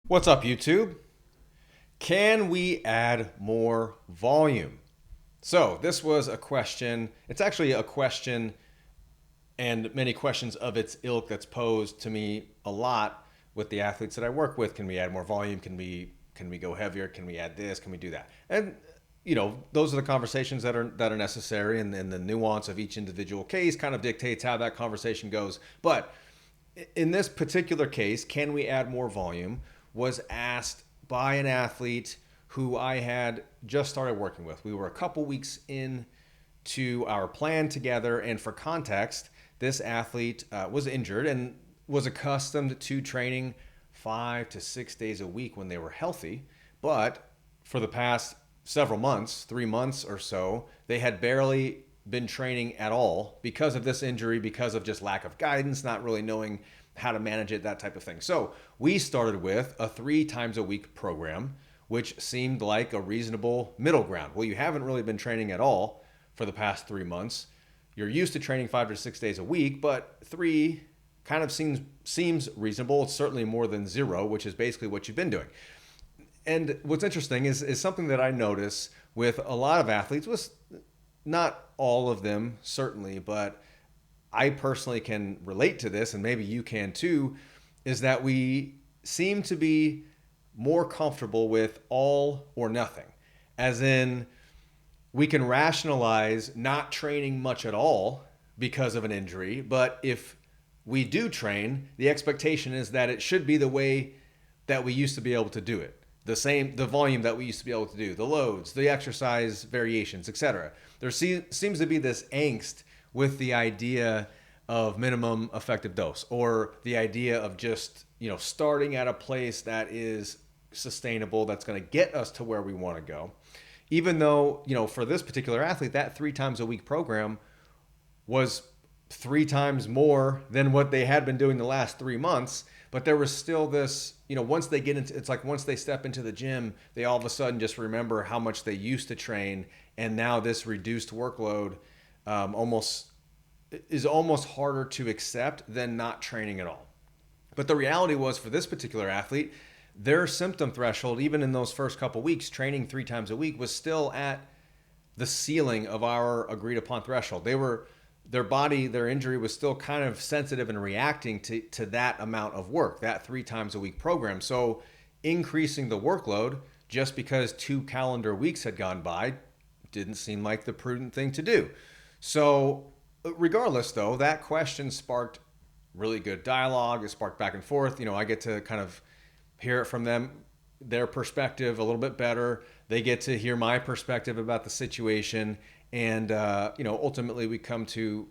What's up, YouTube? Can we add more volume? So, this was a question. It's actually a question and many questions of its ilk that's posed to me a lot with the athletes that I work with. Can we add more volume? Can we go heavier? Can we add this? Can we do that? And those are the conversations that are necessary, and the nuance of each individual case kind of dictates how that conversation goes. But in this particular case, can we add more volume, was asked by an athlete who I had just started working with. We were a couple weeks in to our plan together, and for context, this athlete was injured and was accustomed to training 5 to 6 days a week when they were healthy, but for the past several months, 3 months or so, they had barely been training at all because of this injury, because of just lack of guidance, not really knowing how to manage it, that type of thing. So we started with a 3 times a week program, which seemed like a reasonable middle ground. Well, you haven't really been training at all for the past 3 months. You're used to training 5 to 6 days a week, but three kind of seems reasonable. It's certainly more than zero, which is basically what you've been doing. And what's interesting is something that I notice with a lot of athletes, was not all of them certainly, but I personally can relate to this, and maybe you can too, is that we seem to be more comfortable with all or nothing. As in, we can rationalize not training much at all because of an injury, but if we do train, the expectation is that it should be the way that we used to be able to do it. The volume that we used to be able to do, the loads, the exercise variations, etc. There seems to be this angst with the idea of minimum effective dose, or the idea of just, starting at a place that is sustainable, that's going to get us to where we want to go. Even though, for this particular athlete, that 3 times a week program was 3 times more than what they had been doing the last 3 months. But there was still this, once they get into, it's like once they step into the gym, they all of a sudden just remember how much they used to train. And now this reduced workload is almost harder to accept than not training at all. But the reality was, for this particular athlete, their symptom threshold, even in those first couple weeks, training 3 times a week, was still at the ceiling of our agreed upon threshold. Their injury was still kind of sensitive and reacting to that amount of work, that 3 times a week program. So increasing the workload just because 2 calendar weeks had gone by didn't seem like the prudent thing to do. So regardless, though, that question sparked really good dialogue. It sparked back and forth. I get to kind of hear it from them, their perspective a little bit better. They get to hear my perspective about the situation. And, ultimately we come to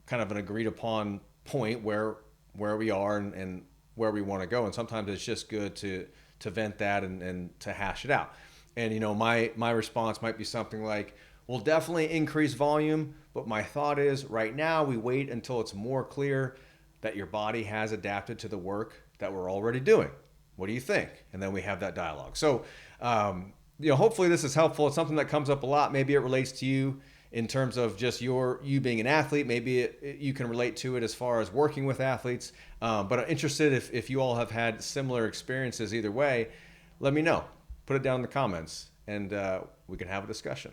kind of an agreed upon point where we are and where we want to go. And sometimes it's just good to vent that and to hash it out. And, my response might be something like, we'll definitely increase volume, but my thought is right now we wait until it's more clear that your body has adapted to the work that we're already doing. What do you think? And then we have that dialogue. So, hopefully this is helpful. It's something that comes up a lot. Maybe it relates to you in terms of just you being an athlete. Maybe you can relate to it as far as working with athletes. But I'm interested if you all have had similar experiences either way. Let me know. Put it down in the comments, and we can have a discussion.